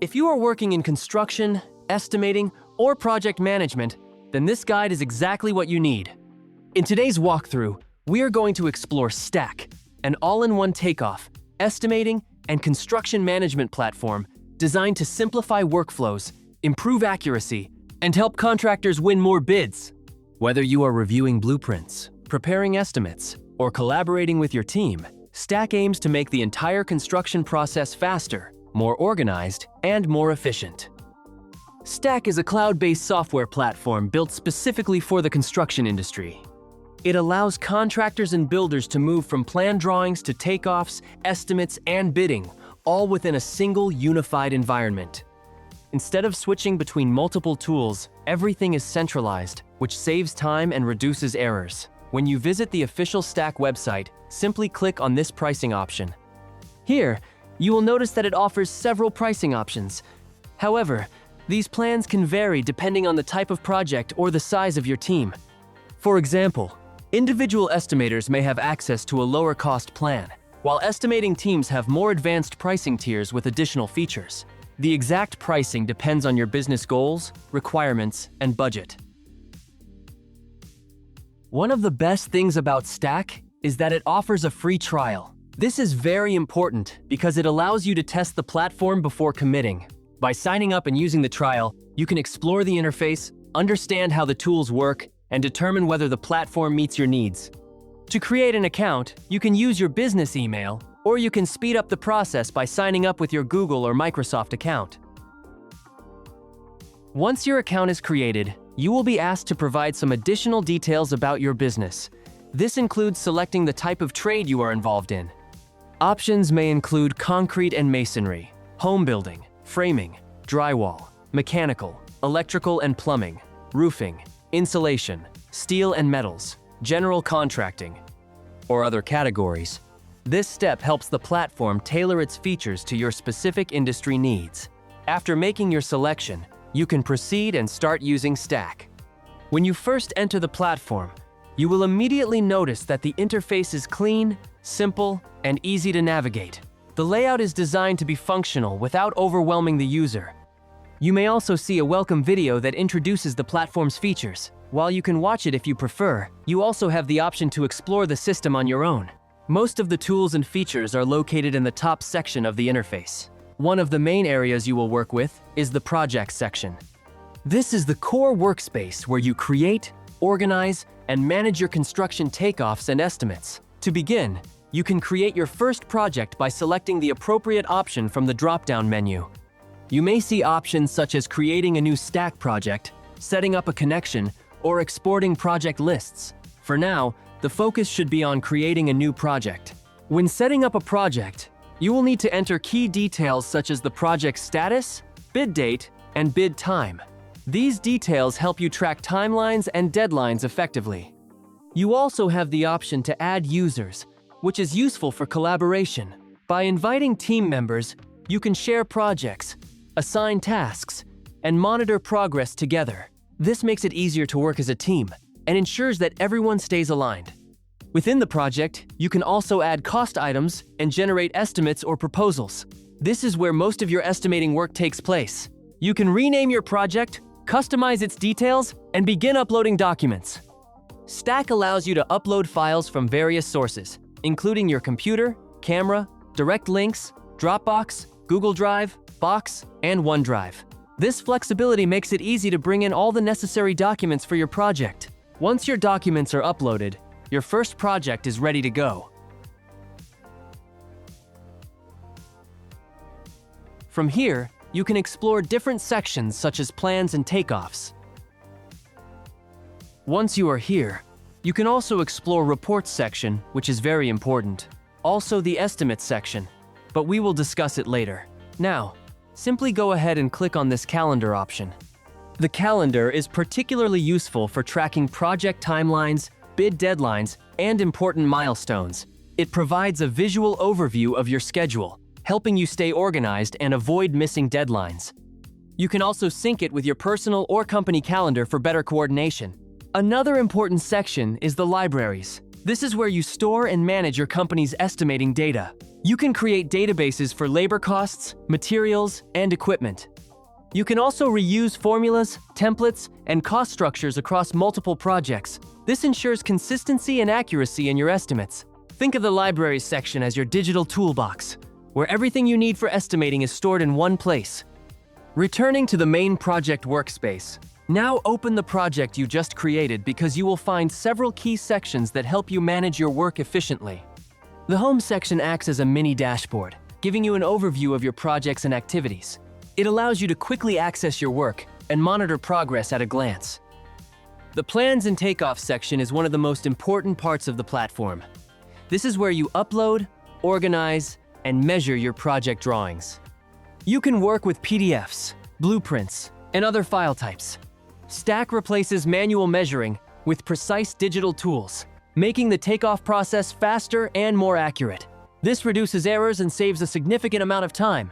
If you are working in construction, estimating, or project management, then this guide is exactly what you need. In today's walkthrough, we are going to explore Stack, an all-in-one takeoff, estimating, and construction management platform designed to simplify workflows, improve accuracy, and help contractors win more bids. Whether you are reviewing blueprints, preparing estimates, or collaborating with your team, Stack aims to make the entire construction process faster, more organized, and more efficient. Stack is a cloud-based software platform built specifically for the construction industry. It allows contractors and builders to move from plan drawings to takeoffs, estimates, and bidding, all within a single unified environment. Instead of switching between multiple tools, everything is centralized, which saves time and reduces errors. When you visit the official Stack website, simply click on this pricing option. Here, you will notice that it offers several pricing options. However, these plans can vary depending on the type of project or the size of your team. For example, individual estimators may have access to a lower cost plan, while estimating teams have more advanced pricing tiers with additional features. The exact pricing depends on your business goals, requirements, and budget. One of the best things about Stack is that it offers a free trial. This is very important because it allows you to test the platform before committing. By signing up and using the trial, you can explore the interface, understand how the tools work, and determine whether the platform meets your needs. To create an account, you can use your business email, or you can speed up the process by signing up with your Google or Microsoft account. Once your account is created, you will be asked to provide some additional details about your business. This includes selecting the type of trade you are involved in. Options may include concrete and masonry, home building, framing, drywall, mechanical, electrical and plumbing, roofing, insulation, steel and metals, general contracting, or other categories. This step helps the platform tailor its features to your specific industry needs. After making your selection, you can proceed and start using Stack. When you first enter the platform, you will immediately notice that the interface is clean, simple, and easy to navigate. The layout is designed to be functional without overwhelming the user. You may also see a welcome video that introduces the platform's features. While you can watch it if you prefer, you also have the option to explore the system on your own. Most of the tools and features are located in the top section of the interface. One of the main areas you will work with is the Projects section. This is the core workspace where you create, organize, and manage your construction takeoffs and estimates. To begin, you can create your first project by selecting the appropriate option from the drop-down menu. You may see options such as creating a new Stack project, setting up a connection, or exporting project lists. For now, the focus should be on creating a new project. When setting up a project, you will need to enter key details such as the project's status, bid date, and bid time. These details help you track timelines and deadlines effectively. You also have the option to add users, which is useful for collaboration. By inviting team members, you can share projects, assign tasks, and monitor progress together. This makes it easier to work as a team and ensures that everyone stays aligned. Within the project, you can also add cost items and generate estimates or proposals. This is where most of your estimating work takes place. You can rename your project, customize its details, and begin uploading documents. Stack allows you to upload files from various sources, including your computer, camera, direct links, Dropbox, Google Drive, Box, and OneDrive. This flexibility makes it easy to bring in all the necessary documents for your project. Once your documents are uploaded, your first project is ready to go. From here, you can explore different sections such as plans and takeoffs. Once you are here, you can also explore Reports section, which is very important. Also the Estimates section, but we will discuss it later. Now, simply go ahead and click on this Calendar option. The calendar is particularly useful for tracking project timelines, bid deadlines, and important milestones. It provides a visual overview of your schedule, helping you stay organized and avoid missing deadlines. You can also sync it with your personal or company calendar for better coordination. Another important section is the libraries. This is where you store and manage your company's estimating data. You can create databases for labor costs, materials, and equipment. You can also reuse formulas, templates, and cost structures across multiple projects. This ensures consistency and accuracy in your estimates. Think of the libraries section as your digital toolbox, where everything you need for estimating is stored in one place. Returning to the main project workspace, now open the project you just created because you will find several key sections that help you manage your work efficiently. The Home section acts as a mini dashboard, giving you an overview of your projects and activities. It allows you to quickly access your work and monitor progress at a glance. The Plans and Takeoff section is one of the most important parts of the platform. This is where you upload, organize, and measure your project drawings. You can work with PDFs, blueprints, and other file types. Stack replaces manual measuring with precise digital tools, making the takeoff process faster and more accurate. This reduces errors and saves a significant amount of time.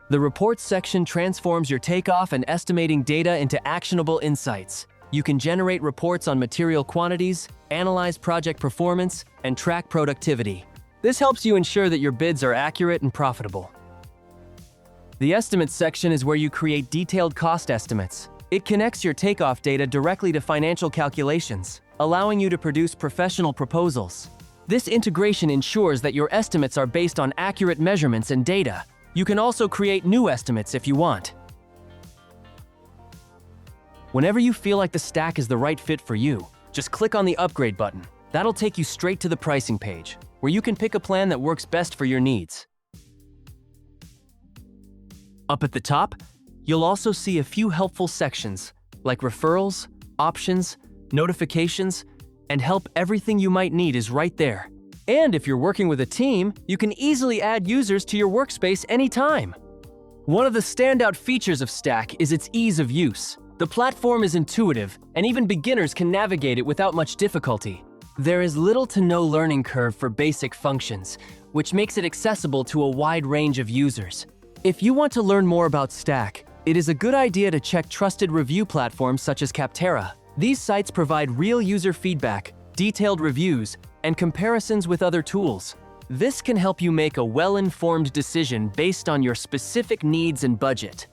The Reports section transforms your takeoff and estimating data into actionable insights. You can generate reports on material quantities, analyze project performance, and track productivity. This helps you ensure that your bids are accurate and profitable. The Estimates section is where you create detailed cost estimates. It connects your takeoff data directly to financial calculations, allowing you to produce professional proposals. This integration ensures that your estimates are based on accurate measurements and data. You can also create new estimates if you want. Whenever you feel like the stack is the right fit for you, just click on the Upgrade button. That'll take you straight to the pricing page, where you can pick a plan that works best for your needs. Up at the top, you'll also see a few helpful sections, like referrals, options, notifications, and help. Everything you might need is right there. And if you're working with a team, you can easily add users to your workspace anytime. One of the standout features of Stack is its ease of use. The platform is intuitive, and even beginners can navigate it without much difficulty. There is little to no learning curve for basic functions, which makes it accessible to a wide range of users. If you want to learn more about Stack, it is a good idea to check trusted review platforms such as Capterra. These sites provide real user feedback, detailed reviews, and comparisons with other tools. This can help you make a well-informed decision based on your specific needs and budget.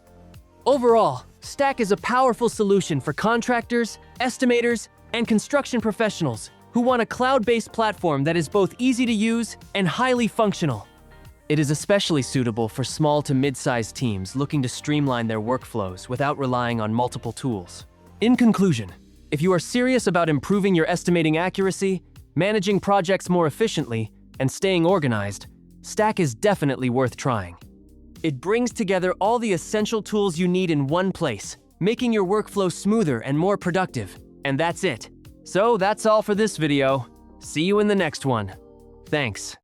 Overall, Stack is a powerful solution for contractors, estimators, and construction professionals who want a cloud-based platform that is both easy to use and highly functional. It is especially suitable for small to mid-sized teams looking to streamline their workflows without relying on multiple tools. In conclusion, if you are serious about improving your estimating accuracy, managing projects more efficiently, and staying organized, Stack is definitely worth trying. It brings together all the essential tools you need in one place, making your workflow smoother and more productive. And that's it. So that's all for this video. See you in the next one. Thanks.